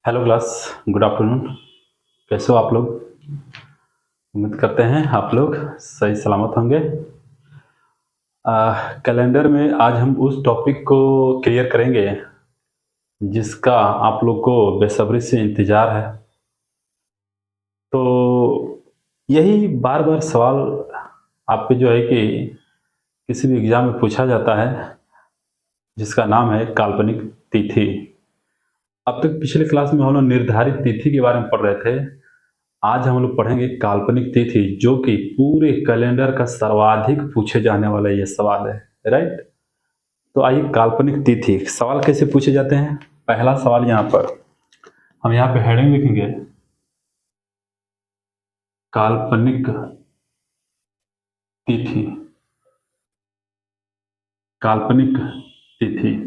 Hello class, good afternoon. कैसे हो आप लोग? उम्मीद करते हैं आप लोग सही सलामत होंगे। कैलेंडर में आज हम उस टॉपिक को क्लियर करेंगे जिसका आप लोग को बेसब्री से इंतज़ार है। तो यही बार बार सवाल आपके जो है कि किसी भी एग्ज़ाम में पूछा जाता है, जिसका नाम है काल्पनिक तिथि। अब तक पिछले क्लास में हम लोग निर्धारित तिथि के बारे में पढ़ रहे थे। आज हम लोग पढ़ेंगे काल्पनिक तिथि, जो कि पूरे कैलेंडर का सर्वाधिक पूछे जाने वाला ये सवाल है, राइट। तो आइए, काल्पनिक तिथि सवाल कैसे पूछे जाते हैं। पहला सवाल यहाँ पर हम यहाँ पे हेडिंग लिखेंगे, काल्पनिक तिथि। काल्पनिक तिथि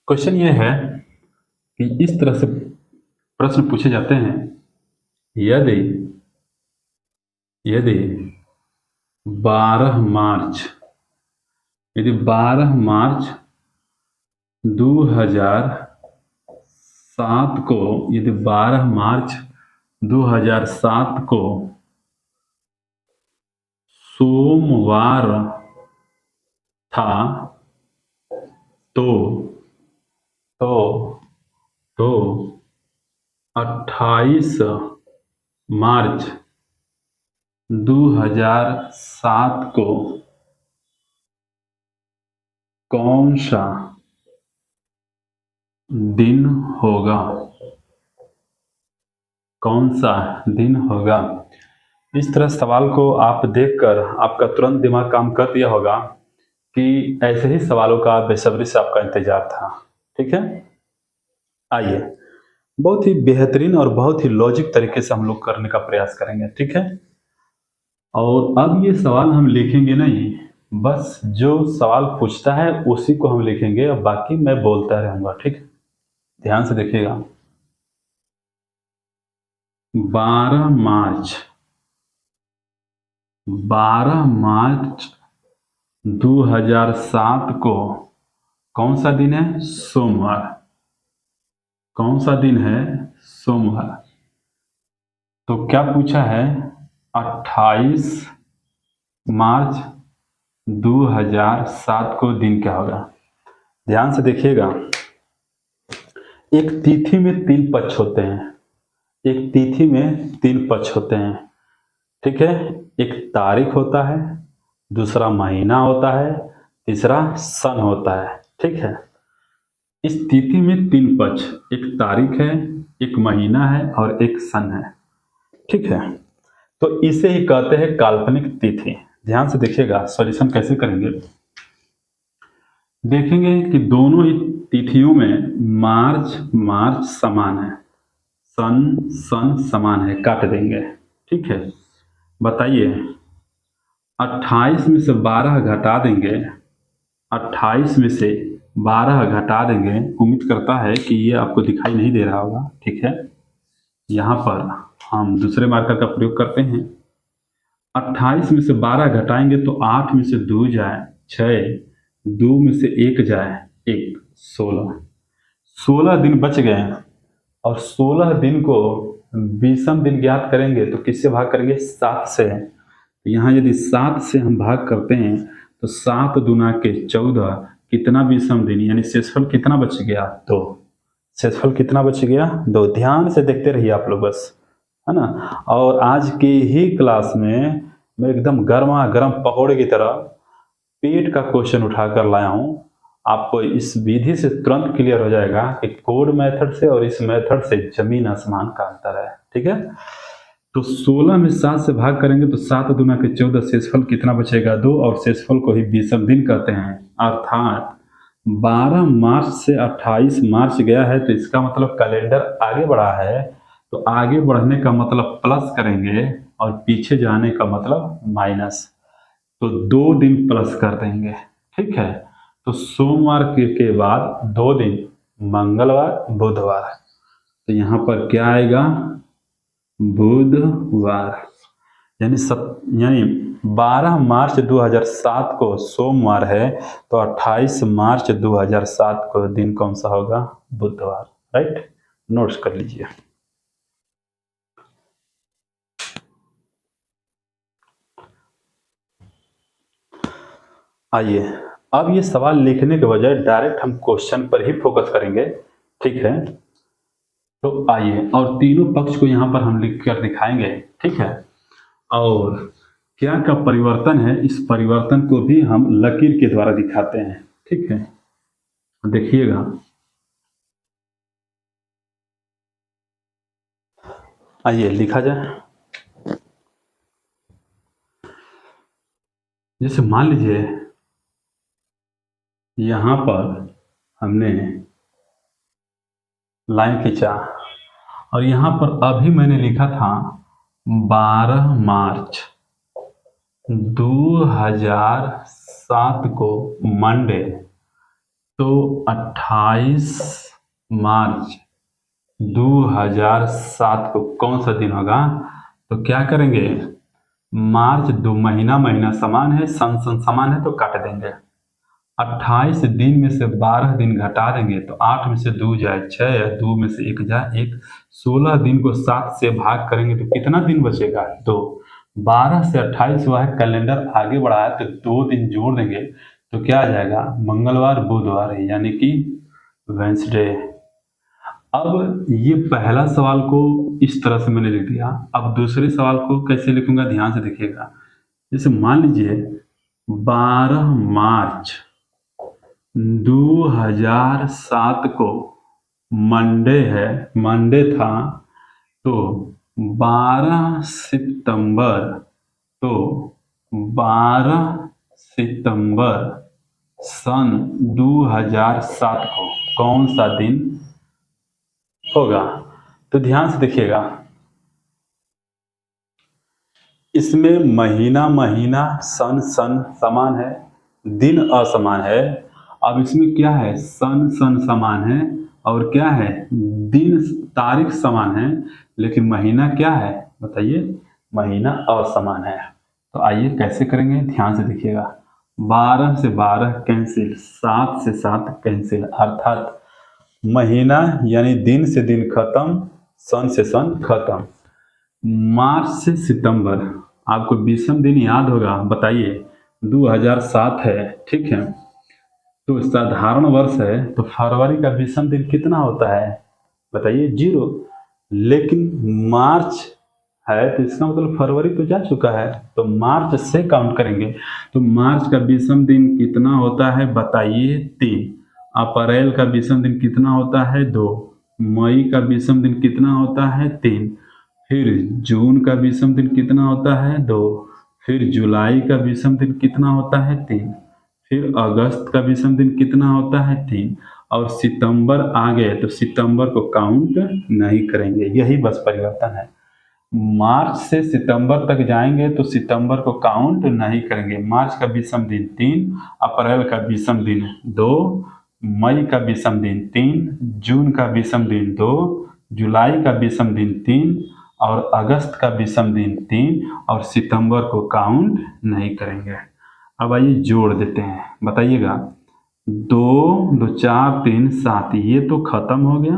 क्वेश्चन ये है कि इस तरह से प्रश्न पूछे जाते हैं, यदि यदि 12 मार्च यदि 12 मार्च 2007 को यदि 12 मार्च 2007 को सोमवार था तो 28 मार्च 2007 को कौन सा दिन होगा? कौन सा दिन होगा? इस तरह सवाल को आप देखकर आपका तुरंत दिमाग काम कर दिया होगा कि ऐसे ही सवालों का बेसब्री से आपका इंतजार था। ठीक है, आइए, बहुत ही बेहतरीन और बहुत ही लॉजिक तरीके से हम लोग करने का प्रयास करेंगे। ठीक है, और अब ये सवाल हम लिखेंगे नहीं, बस जो सवाल पूछता है उसी को हम लिखेंगे और बाकी मैं बोलता रहूंगा। ठीक, ध्यान से देखिएगा। 12 मार्च 2007 को कौन सा दिन है? सोमवार। कौन सा दिन है? सोमवार। तो क्या पूछा है? 28 मार्च 2007 को दिन क्या होगा? ध्यान से देखिएगा। एक तिथि में 3 पक्ष होते हैं। एक तिथि में 3 पक्ष होते हैं। ठीक है, एक तारीख होता है, दूसरा महीना होता है, तीसरा सन होता है। ठीक है, इस तिथि में 3 पक्ष, एक तारीख है, एक महीना है और एक सन है। ठीक है, तो इसे ही कहते हैं काल्पनिक तिथि। ध्यान से देखिएगा, सॉल्यूशन कैसे करेंगे। देखेंगे कि दोनों ही तिथियों में मार्च समान है, सन समान है, काट देंगे। ठीक है, बताइए, 28 में से 12 घटा देंगे, 28 में से 12 घटा देंगे। उम्मीद करता है कि ये आपको दिखाई नहीं दे रहा होगा। ठीक है, यहाँ पर हम दूसरे मार्कर का प्रयोग करते हैं। 28 में से 12 घटाएंगे तो 8 में से 2 जाए 6, 2 में से 1 जाए 1, 16 दिन बच गए। और 16 दिन को 20वें दिन ज्ञात करेंगे तो किससे भाग करेंगे? 7 से। यहाँ यदि 7 से हम भाग करते हैं तो 7 दूना के 14, कितना 20वां दिन, यानी शेषफल कितना बच गया? 2। शेषफल कितना बच गया? 2। ध्यान से देखते रहिए आप लोग, बस, है ना। और आज की ही क्लास में मैं एकदम गर्मा गर्म पकौड़े की तरह पेट का क्वेश्चन उठाकर लाया हूँ। आपको इस विधि से तुरंत क्लियर हो जाएगा कि कोड मेथड से और इस मेथड से जमीन आसमान का अंतर है। ठीक है, तो 16 में 7 से भाग करेंगे तो 7 दूना के 14, शेषफल कितना बचेगा? 2। और शेषफल को ही 20वां दिन कहते हैं। अर्थात 12 मार्च से 28 मार्च गया है तो इसका मतलब कैलेंडर आगे बढ़ा है। तो आगे बढ़ने का मतलब प्लस करेंगे और पीछे जाने का मतलब माइनस, तो 2 दिन प्लस कर देंगे। ठीक है, तो सोमवार के बाद 2 दिन, मंगलवार, बुधवार। तो यहाँ पर क्या आएगा? बुधवार। यानी 12 मार्च 2007 को सोमवार है तो 28 मार्च 2007 को दिन कौन सा होगा? बुधवार। राइट, नोट्स कर लीजिए। आइए, अब ये सवाल लिखने के बजाय डायरेक्ट हम क्वेश्चन पर ही फोकस करेंगे, ठीक है। तो आइए, और तीनों पक्ष को यहाँ पर हम लिख कर दिखाएंगे, ठीक है। और क्या क्या परिवर्तन है, इस परिवर्तन को भी हम लकीर के द्वारा दिखाते हैं, ठीक है। देखिएगा, आइए लिखा जाए। जैसे मान लीजिए यहाँ पर हमने लाइन खींचा और यहाँ पर अभी मैंने लिखा था 12 मार्च 2007 को मंडे, तो 28 मार्च 2007 को कौन सा दिन होगा? तो क्या करेंगे, मार्च 2 महीना समान है, सन समान है, तो काट देंगे। 28 दिन में से 12 दिन घटा देंगे तो 8 में से 2 जाए 6, 2 में से 1 जाए 1, 16 दिन को 7 से भाग करेंगे तो कितना दिन बचेगा? 2। 12 से 28 हुआ है, कैलेंडर आगे बढ़ा है तो 2 दिन जोड़ देंगे तो क्या आ जाएगा? मंगलवार बुधवार, यानी कि वेंसडे। अब ये पहला सवाल को इस तरह से मैंने लिख दिया। अब दूसरे सवाल को कैसे लिखूंगा, ध्यान से देखिएगा। जैसे मान लीजिए 12 मार्च 2007 को मंडे है, मंडे था, तो 12 सितंबर, तो 12 सितंबर सन 2007 को कौन सा दिन होगा? तो ध्यान से देखिएगा, इसमें महीना सन समान है, दिन असमान है। अब इसमें क्या है, सन समान है और क्या है, दिन तारीख समान है, लेकिन महीना क्या है बताइए? महीना असमान है। तो आइए कैसे करेंगे, ध्यान से देखिएगा। 12 से 12 कैंसिल, 7 से 7 कैंसिल, अर्थात महीना यानी दिन से दिन खत्म, सन से सन खत्म। मार्च से सितंबर, आपको विषम दिन याद होगा, बताइए 2007 है, ठीक है। तो साधारण वर्ष है तो फरवरी का विषम दिन कितना होता है बताइए? 0। लेकिन मार्च है तो इसका मतलब फरवरी तो जा चुका है, तो मार्च से काउंट करेंगे। तो मार्च का विषम दिन कितना होता है बताइए? 3। अप्रैल का विषम दिन कितना होता है? 2। मई का विषम दिन कितना होता है? 3। फिर जून का विषम दिन कितना होता है? 2। फिर जुलाई का विषम दिन कितना होता है? 3। फिर अगस्त का विषम दिन कितना होता है? 3। और सितंबर आ गए तो सितंबर को काउंट नहीं करेंगे। यही बस परिवर्तन है। मार्च से सितंबर तक जाएंगे तो सितंबर को काउंट नहीं करेंगे। मार्च का विषम दिन 3, अप्रैल का विषम दिन 2, मई का विषम दिन 3, जून का विषम दिन 2, जुलाई का विषम दिन 3 और अगस्त का विषम दिन 3 और सितंबर को काउंट नहीं करेंगे। अब आइए जोड़ देते हैं, बताइएगा। 2 2 4 3 7, ये तो खत्म हो गया।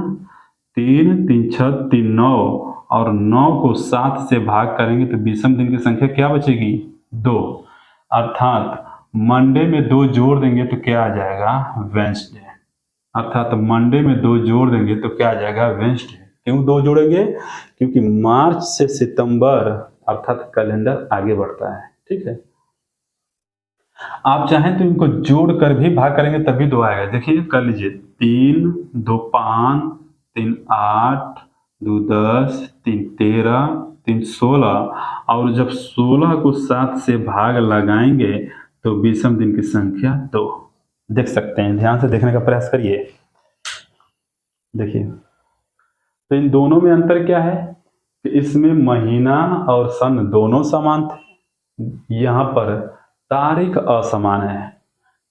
3 3 6 3 9 और 9 को 7 से भाग करेंगे तो विषम दिन की संख्या क्या बचेगी? 2। अर्थात मंडे में 2 जोड़ देंगे तो क्या आ जाएगा? वेंसडे। अर्थात मंडे में 2 जोड़ देंगे तो क्या आ जाएगा? वेंसडे। क्यों 2 जोड़ेंगे? क्योंकि मार्च से सितंबर अर्थात कैलेंडर आगे बढ़ता है, ठीक है। आप चाहें तो इनको जोड़ कर भी भाग करेंगे तभी 2 आएगा। देखिए कर लीजिए, 3 2 5 3 8 2 10 3 13 3 16 और जब 16 को 7 से भाग लगाएंगे तो विषम दिन की संख्या 2। देख सकते हैं, ध्यान से देखने का प्रयास करिए। देखिए, तो इन दोनों में अंतर क्या है कि इसमें महीना और सन दोनों समान थे, यहाँ पर तारीख असमान है।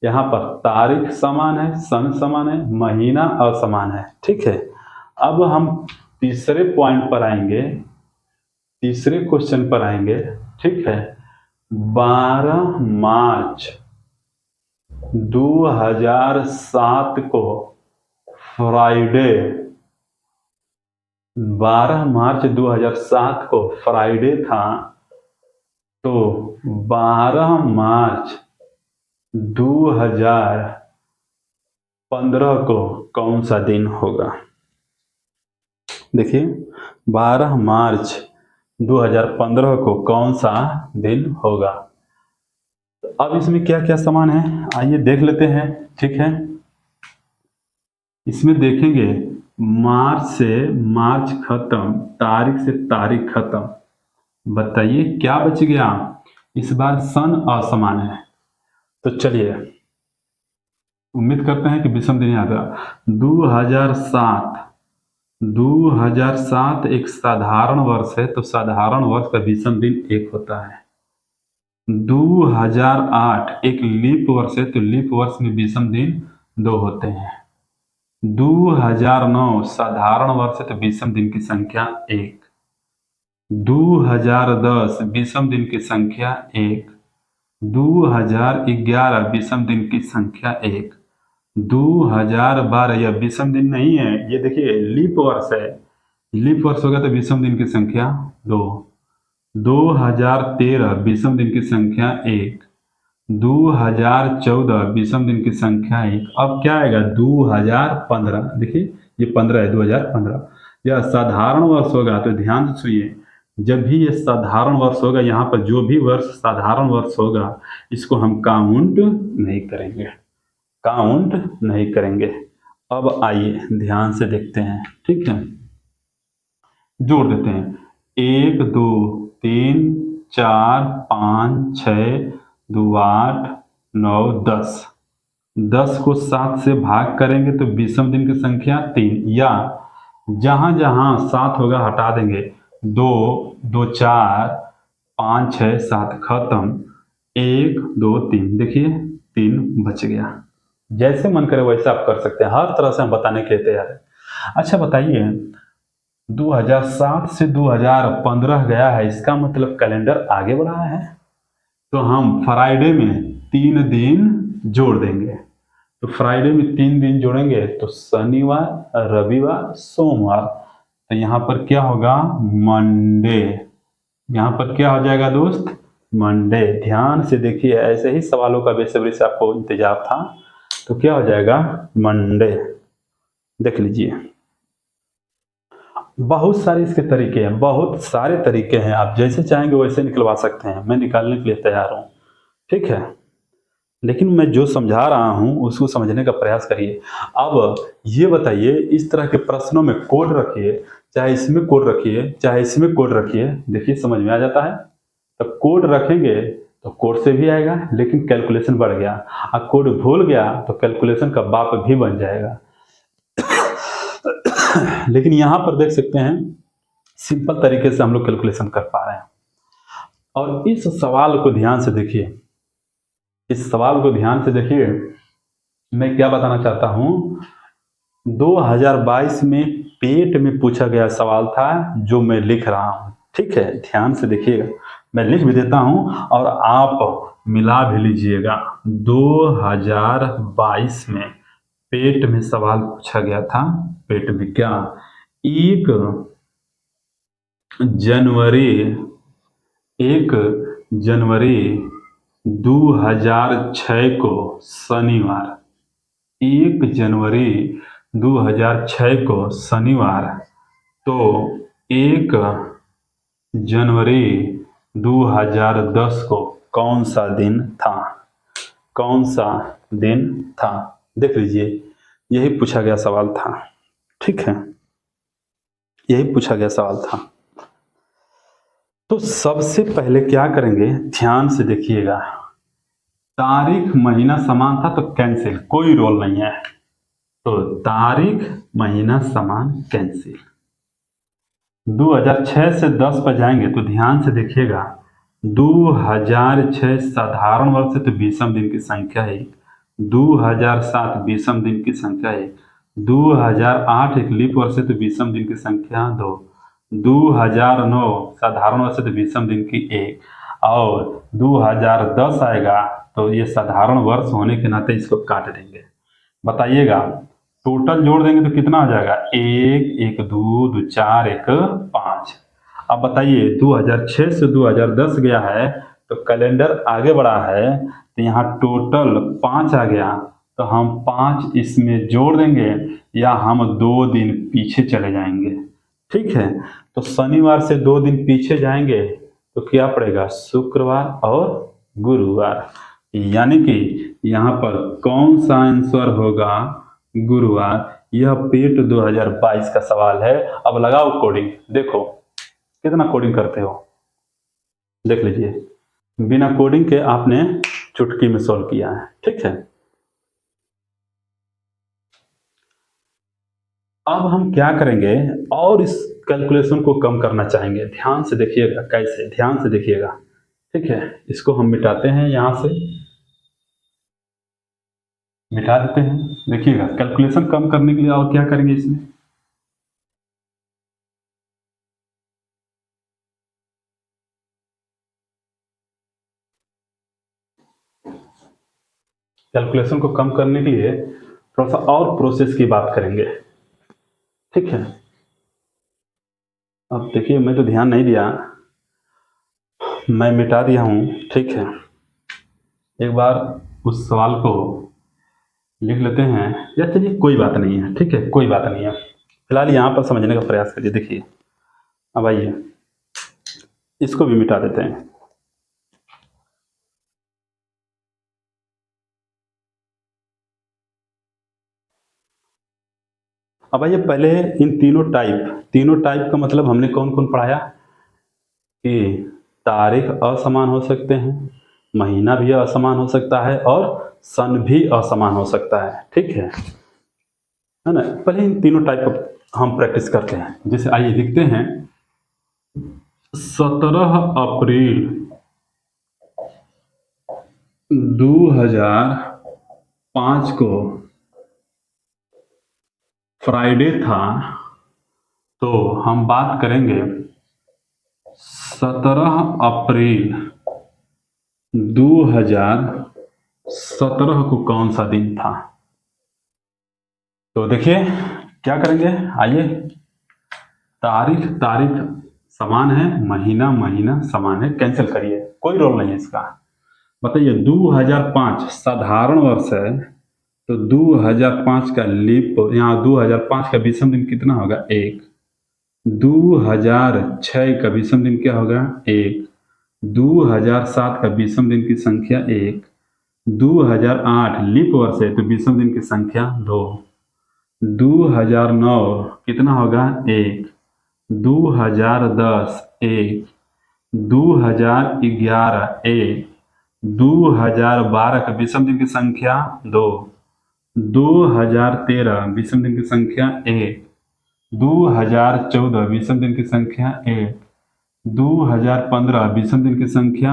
यहाँ पर तारीख समान है, सन समान है, महीना असमान है, ठीक है। अब हम तीसरे पॉइंट पर आएंगे, तीसरे क्वेश्चन पर आएंगे, ठीक है। 12 मार्च 2007 को फ्राइडे 12 मार्च 2007 को फ्राइडे था, तो 12 मार्च 2015 को कौन सा दिन होगा? देखिए 12 मार्च 2015 को कौन सा दिन होगा? तो अब इसमें क्या क्या सामान है, आइए देख लेते हैं। ठीक है, इसमें देखेंगे मार्च से मार्च खत्म, तारीख से तारीख खत्म। बताइए क्या बच गया? इस बार सन असमान है, तो चलिए उम्मीद करते हैं कि विषम दिन याद है। 2007 एक साधारण वर्ष है, तो साधारण वर्ष का विषम दिन 1 होता है। 2008 एक लीप वर्ष है, तो लीप वर्ष में विषम दिन 2 होते हैं। 2009 साधारण वर्ष है, तो विषम दिन की संख्या 1। 2010 विषम दिन की संख्या 1। 2011 विषम दिन की संख्या 1। 2012 यह विषम दिन नहीं है, ये देखिए लीप वर्ष है, लीप वर्ष होगा तो विषम दिन की संख्या 2। 2013 विषम दिन की संख्या 1। 2014 विषम दिन की संख्या 1। अब क्या आएगा? 2015, देखिए ये 15 है, 2015 यह साधारण वर्ष होगा। तो ध्यान से सुनिए, जब भी ये साधारण वर्ष होगा, यहाँ पर जो भी वर्ष साधारण वर्ष होगा इसको हम काउंट नहीं करेंगे, काउंट नहीं करेंगे। अब आइए ध्यान से देखते हैं। ठीक है, जोड़ देते हैं। 1 2 3 4 5 6 2 8 9 10। 10 को 7 से भाग करेंगे तो विषम दिन की संख्या 3, या जहां जहां 7 होगा हटा देंगे। 2 2 4 5 6 7 खत्म, 1 2 3, देखिए 3 बच गया। जैसे मन करे वैसे आप कर सकते हैं, हर तरह से हम बताने के लिए तैयार है। अच्छा बताइए, 2007 से 2015 गया है, इसका मतलब कैलेंडर आगे बढ़ा है, तो हम फ्राइडे में 3 दिन जोड़ देंगे। तो फ्राइडे में 3 दिन जोड़ेंगे तो शनिवार, रविवार, सोमवार, तो यहाँ पर क्या होगा? मंडे। यहाँ पर क्या हो जाएगा दोस्त? मंडे। ध्यान से देखिए, ऐसे ही सवालों का बेसब्री से आपको इंतजार था, तो क्या हो जाएगा? मंडे। देख लीजिए, बहुत सारे इसके तरीके हैं, बहुत सारे तरीके हैं, आप जैसे चाहेंगे वैसे निकलवा सकते हैं, मैं निकालने के लिए तैयार हूँ। ठीक है, लेकिन मैं जो समझा रहा हूँ उसको समझने का प्रयास करिए। अब ये बताइए, इस तरह के प्रश्नों में कोड रखिए, चाहे इसमें कोड रखिए चाहे इसमें कोड रखिए, देखिए समझ में आ जाता है। तो कोड रखेंगे तो कोड से भी आएगा, लेकिन कैलकुलेशन बढ़ गया। अब कोड भूल गया तो कैलकुलेशन का बाप भी बन जाएगा। लेकिन यहां पर देख सकते हैं सिंपल तरीके से हम लोग कैलकुलेशन कर पा रहे हैं। और इस सवाल को ध्यान से देखिए, इस सवाल को ध्यान से देखिए, मैं क्या बताना चाहता हूं। 2022 में पेट में पूछा गया सवाल था जो मैं लिख रहा हूं। ठीक है, ध्यान से देखिएगा, मैं लिख भी देता हूं और आप मिला भी लीजिएगा। 2022 में पेट में सवाल पूछा गया था, पेट में क्या? 1 जनवरी 2006 को शनिवार, 1 जनवरी 2006 को शनिवार, तो 1 जनवरी 2010 को कौन सा दिन था? कौन सा दिन था? देख लीजिए, यही पूछा गया सवाल था। ठीक है, यही पूछा गया सवाल था। तो सबसे पहले क्या करेंगे, ध्यान से देखिएगा। तारीख महीना समान था तो कैंसिल, कोई रोल नहीं है, तो तारीख महीना समान कैंसिल। 2006 से 10 पर जाएंगे तो ध्यान से देखिएगा। 2006 साधारण वर्ष है तो विषम दिन की संख्या 1। 2007 विषम दिन की संख्या 1। 2008 एक लीप वर्ष है तो विषम दिन की संख्या 2। 2009 साधारण वर्ष है तो विषम दिन की 1, और 2010 आएगा तो ये साधारण वर्ष होने के नाते इसको काट देंगे। बताइएगा, टोटल जोड़ देंगे तो कितना हो जाएगा, 1 1 2 2 4 1 5। अब बताइए 2006 से 2010 गया है तो कैलेंडर आगे बढ़ा है तो यहाँ टोटल 5 आ गया, तो हम 5 इसमें जोड़ देंगे या हम 2 दिन पीछे चले जाएंगे। ठीक है, तो शनिवार से 2 दिन पीछे जाएंगे तो क्या पड़ेगा, शुक्रवार और गुरुवार। यानी कि यहाँ पर कौन सा आंसर होगा, गुरुवार। यह पेट 2022 का सवाल है। अब लगाओ कोडिंग, देखो कितना कोडिंग करते हो, देख लीजिए। बिना कोडिंग के आपने चुटकी में सॉल्व किया है। ठीक है, अब हम क्या करेंगे और इस कैलकुलेशन को कम करना चाहेंगे। ध्यान से देखिएगा, कैसे, ध्यान से देखिएगा। ठीक है, इसको हम मिटाते हैं, यहां से मिटा देते हैं। देखिएगा कैलकुलेशन कम करने के लिए और क्या करेंगे, इसमें कैलकुलेशन को कम करने के लिए थोड़ा सा और प्रोसेस की बात करेंगे। ठीक है, अब देखिए मैं तो ध्यान नहीं दिया, मैं मिटा दिया हूं। ठीक है, एक बार उस सवाल को लिख लेते हैं, या चलिए कोई बात नहीं है। ठीक है, कोई बात नहीं है, फिलहाल यहाँ पर समझने का प्रयास करिए। देखिए अब आइए इसको भी मिटा देते हैं। अब आइए पहले इन तीनों टाइप का मतलब हमने कौन कौन पढ़ाया कि तारीख असमान हो सकते हैं, महीना भी असमान हो सकता है और सन भी असमान हो सकता है। ठीक है ना। पहले इन तीनों टाइप का हम प्रैक्टिस करते हैं। जैसे आइए लिखते हैं 17 अप्रैल 2005 को फ्राइडे था, तो हम बात करेंगे 17 अप्रैल 2017 को कौन सा दिन था। तो देखिए क्या करेंगे, आइए तारीख समान है, महीना समान है, कैंसिल करिए, कोई रोल नहीं है इसका। बताइए 2005 साधारण वर्ष है, तो 2005 का लीप, यहाँ 2005 का विषम दिन कितना होगा, 1। 2006 का विषम दिन क्या होगा, 1। 2007 का विषम दिन की संख्या 1। 2008 लीप वर्ष है तो विषम दिन की संख्या 2। 2009 कितना होगा, 1। 2010 1। 2011 1। 2012 का विषम दिन की संख्या 2। 2013 विषम दिन की संख्या 1। 2014 विषम दिन की संख्या 1। 2015 विषम दिन की संख्या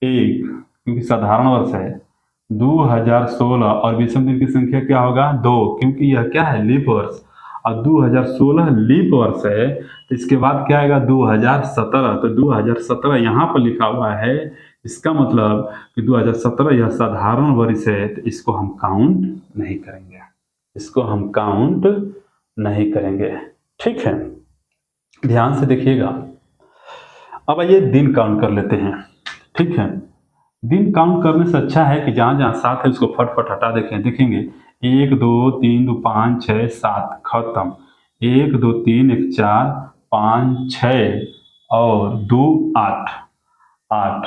1 क्योंकि साधारण वर्ष है। 2016 और विषम दिन की संख्या क्या होगा, 2 क्योंकि यह क्या है, लीप वर्ष। और 2016 लीप वर्ष है तो इसके बाद क्या आएगा, 2017। तो 2017 यहाँ पर लिखा हुआ है, इसका मतलब कि 2017 यह साधारण वर्ष है, तो इसको हम काउंट नहीं करेंगे, इसको हम काउंट नहीं करेंगे। ठीक है, ध्यान से देखिएगा। अब आइए दिन काउंट कर लेते हैं। ठीक है, दिन काउंट करने से अच्छा है कि जहाँ जहाँ 7 है उसको फटफट हटा देखेंगे 1 2 3 2 5 6 7 खत्म। 1 2 3 1 4 5 6 और 2 8 8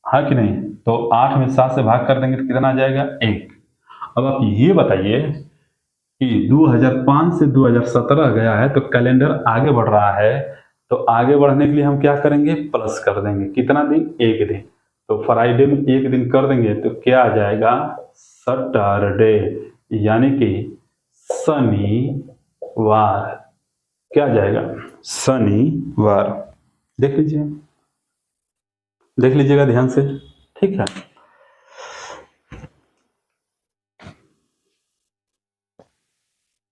है कि नहीं। तो 8 में 7 से भाग कर देंगे तो कितना आ जाएगा, 1। अब आप ये बताइए कि 2005 से 2017 गया है तो कैलेंडर आगे बढ़ रहा है, तो आगे बढ़ने के लिए हम क्या करेंगे, प्लस कर देंगे। कितना दिन, 1 दिन। तो फ्राइडे में 1 दिन कर देंगे तो क्या आ जाएगा, सैटरडे, यानी कि शनिवार। क्या आ जाएगा, शनिवार। देख लीजिएगा ध्यान से। ठीक है,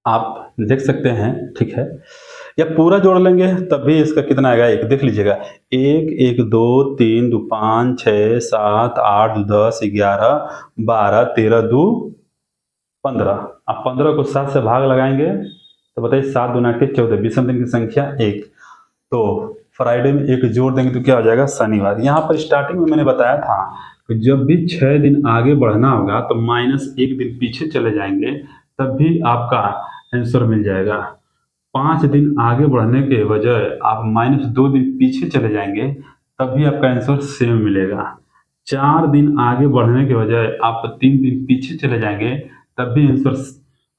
आप देख सकते हैं। ठीक है, या पूरा जोड़ लेंगे तब भी इसका कितना आएगा, 1। देख लीजिएगा 1 1 2 3 2 5 6 7 8 10 11 12 13 2 15। अब 15 को 7 से भाग लगाएंगे तो बताइए 7 दूना के 14, विषम दिन की संख्या 1। तो फ्राइडे में एक जोड़ देंगे तो क्या हो जाएगा, शनिवार। यहाँ पर स्टार्टिंग में मैंने बताया था कि जब भी 6 दिन आगे बढ़ना होगा तो -1 दिन पीछे चले जाएंगे, तब भी आपका आंसर मिल जाएगा। 5 दिन आगे बढ़ने के बजाय आप -2 दिन पीछे चले जाएंगे, तब भी आपका आंसर सेम मिलेगा। 4 दिन आगे बढ़ने के बजाय आप 3 दिन पीछे चले जाएंगे, तब भी आंसर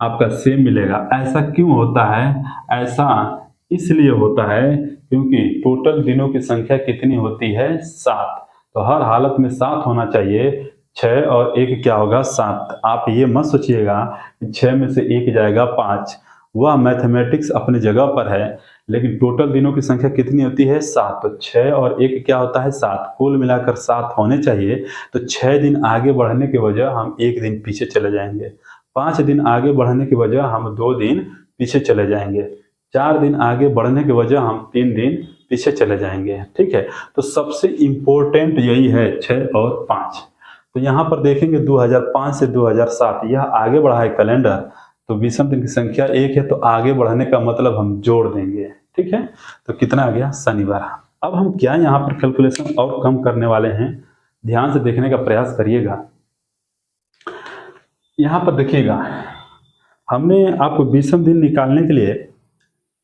आपका सेम मिलेगा। ऐसा क्यों होता है? ऐसा इसलिए होता है क्योंकि टोटल दिनों की संख्या कितनी होती है, 7। तो हर हालत में 7 होना चाहिए। 6 और 1 क्या होगा, 7। आप ये मत सोचिएगा कि 6 में से 1 जाएगा 5, वह मैथमेटिक्स अपनी जगह पर है, लेकिन टोटल दिनों की संख्या कितनी होती है, 7। तो 6 और 1 क्या होता है, 7। कुल मिलाकर 7 होने चाहिए। तो 6 दिन आगे बढ़ने के वजह हम 1 दिन पीछे चले जाएंगे। 5 दिन आगे बढ़ने की वजह हम 2 दिन पीछे चले जाएंगे। 4 दिन आगे बढ़ने की वजह हम 3 दिन पीछे चले जाएंगे। ठीक है, तो सबसे इम्पोर्टेंट यही है 6 और 5। तो यहाँ पर देखेंगे 2005 से 2007 यह आगे बढ़ा है कैलेंडर, तो विषम दिन की संख्या 1 है, तो आगे बढ़ने का मतलब हम जोड़ देंगे। ठीक है, तो कितना आ गया, शनिवार। अब हम क्या यहाँ पर कैलकुलेशन और कम करने वाले हैं, ध्यान से देखने का प्रयास करिएगा। यहाँ पर देखिएगा, हमने आपको विषम दिन निकालने के लिए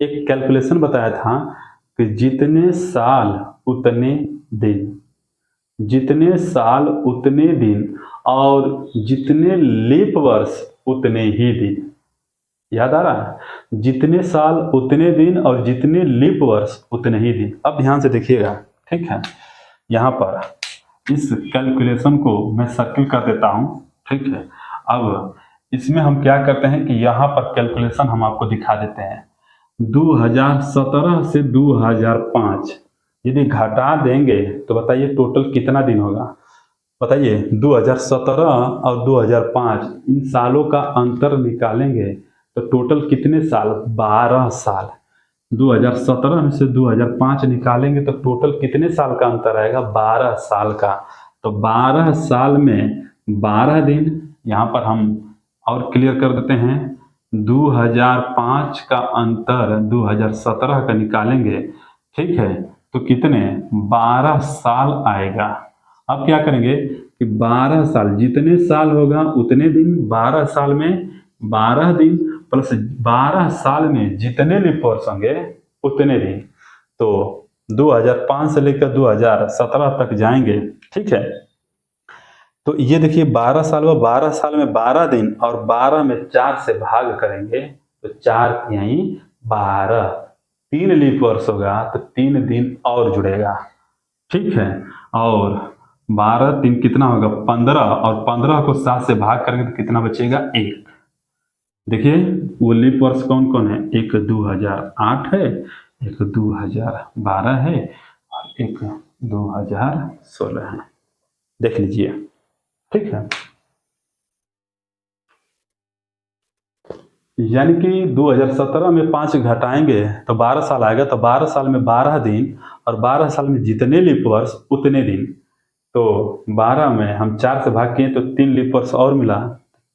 एक कैलकुलेशन बताया था कि जितने साल उतने दिन, जितने साल उतने दिन, और जितने लीप वर्ष उतने ही दिन। याद आ रहा है, जितने साल उतने दिन और जितने लीप वर्ष उतने ही दिन। अब ध्यान से देखिएगा, ठीक है, यहाँ पर इस कैलकुलेशन को मैं सर्किल कर देता हूँ। ठीक है, अब इसमें हम क्या करते हैं कि यहाँ पर कैलकुलेशन हम आपको दिखा देते हैं। 2017 से 2005 यदि घटा देंगे तो बताइए टोटल कितना दिन होगा, बताइए। 2017 और 2005 इन सालों का अंतर निकालेंगे तो टोटल कितने साल, 12 साल। 2017 में से 2005 निकालेंगे तो टोटल कितने साल का अंतर आएगा, 12 साल का। तो 12 साल में 12 दिन, यहाँ पर हम और क्लियर कर देते हैं, 2005 का अंतर 2017 का निकालेंगे। ठीक है, तो कितने, 12 साल आएगा। अब क्या करेंगे कि 12 साल, जितने साल होगा उतने दिन, 12 साल में 12 दिन प्लस 12 साल में जितने लीप वर्ष होंगे उतने दिन। तो 2005 से लेकर 2017 तक जाएंगे। ठीक है, तो ये देखिए 12 साल हुआ, 12 साल में 12 दिन और 12 में 4 से भाग करेंगे तो 4 यहीं 12, 3 लीप वर्ष होगा तो 3 दिन और जुड़ेगा। ठीक है, और 12 3 कितना होगा, 15, और 15 को 7 से भाग करेंगे तो कितना बचेगा, 1। देखिए वो लीप वर्ष कौन कौन है, एक 2008 है, एक 2012 है और एक 2016 है। देख लीजिए। ठीक है, यानी कि 2017 में 5 घटाएंगे तो 12 साल आएगा, तो 12 साल में 12 दिन और 12 साल में जितने लीप वर्ष उतने दिन। तो 12 में हम 4 से भाग किए तो 3 लीप वर्ष और मिला,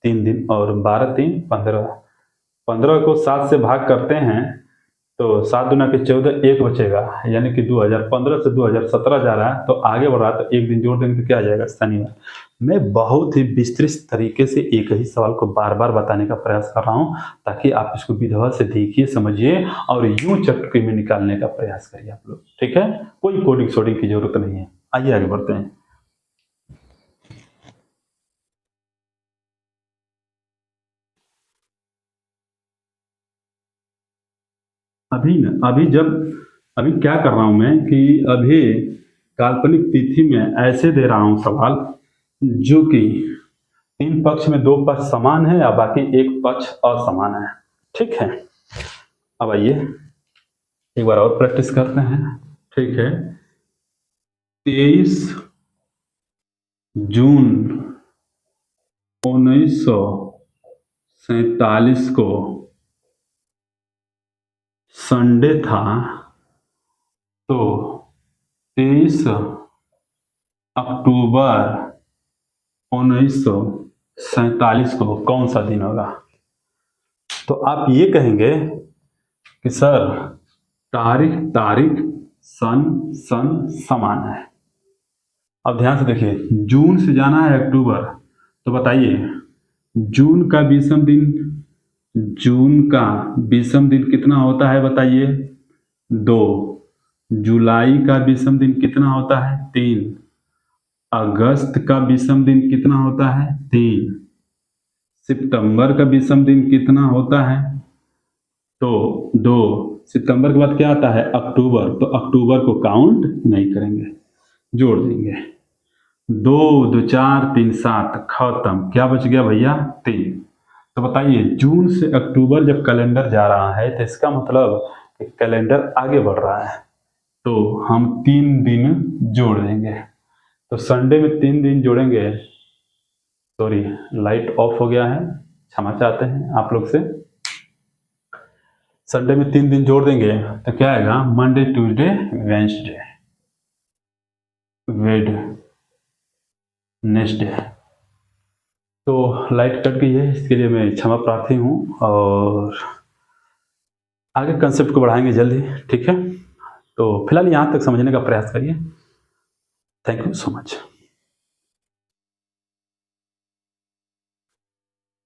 3 दिन, और 12 3 15, 15 को 7 से भाग करते हैं तो 7 दूना के 14, 1 बचेगा, यानी कि 2015 से 2017 जा रहा है, तो आगे बढ़ रहा है, तो 1 दिन जोड़ देंगे तो क्या आ जाएगा, शनिवार। मैं बहुत ही विस्तृत तरीके से एक ही सवाल को बार बार बताने का प्रयास कर रहा हूं, ताकि आप इसको विधिवत से देखिए, समझिए और यूं चटके में निकालने का प्रयास करिए आप लोग। ठीक है, कोई कोडिंग शोडिंग की जरूरत नहीं है। आइए आगे बढ़ते हैं। अभी क्या कर रहा हूं मैं कि अभी काल्पनिक तिथि में ऐसे दे रहा हूं सवाल जो कि 3 पक्ष में 2 पक्ष समान है या बाकी 1 पक्ष असमान है। ठीक है, अब आइए एक बार और प्रैक्टिस करते हैं। ठीक है, 23 जून 1947 को संडे था, तो 23 अक्टूबर 47 को कौन सा दिन होगा? तो आप ये कहेंगे कि सर तारीख तारीख सन सन समान है। अब ध्यान से देखिए, जून से जाना है अक्टूबर, तो बताइए जून का 20वां दिन, जून का 20वां दिन कितना होता है बताइए? 2। जुलाई का 20वां दिन कितना होता है? 3। अगस्त का 20वां दिन कितना होता है? 3। सितंबर का 20वां दिन कितना होता है? तो 2। सितंबर के बाद क्या आता है? अक्टूबर, तो अक्टूबर को काउंट नहीं करेंगे, जोड़ देंगे। 2 2 4 3 7 खत्म। क्या बच गया भैया? 3। तो बताइए जून से अक्टूबर जब कैलेंडर जा रहा है तो इसका मतलब कि कैलेंडर आगे बढ़ रहा है, तो हम 3 दिन जोड़ देंगे। तो संडे में 3 दिन जोड़ेंगे। सॉरी, लाइट ऑफ हो गया है, क्षमा चाहते हैं आप लोग से। संडे में 3 दिन जोड़ देंगे तो क्या आएगा? Monday Tuesday Wednesday, Wednesday. तो लाइट कट गई है, इसके लिए मैं क्षमा प्रार्थी हूँ, और आगे कंसेप्ट को बढ़ाएंगे जल्दी, ठीक है? तो फिलहाल यहाँ तक समझने का प्रयास करिए। Thank you so much.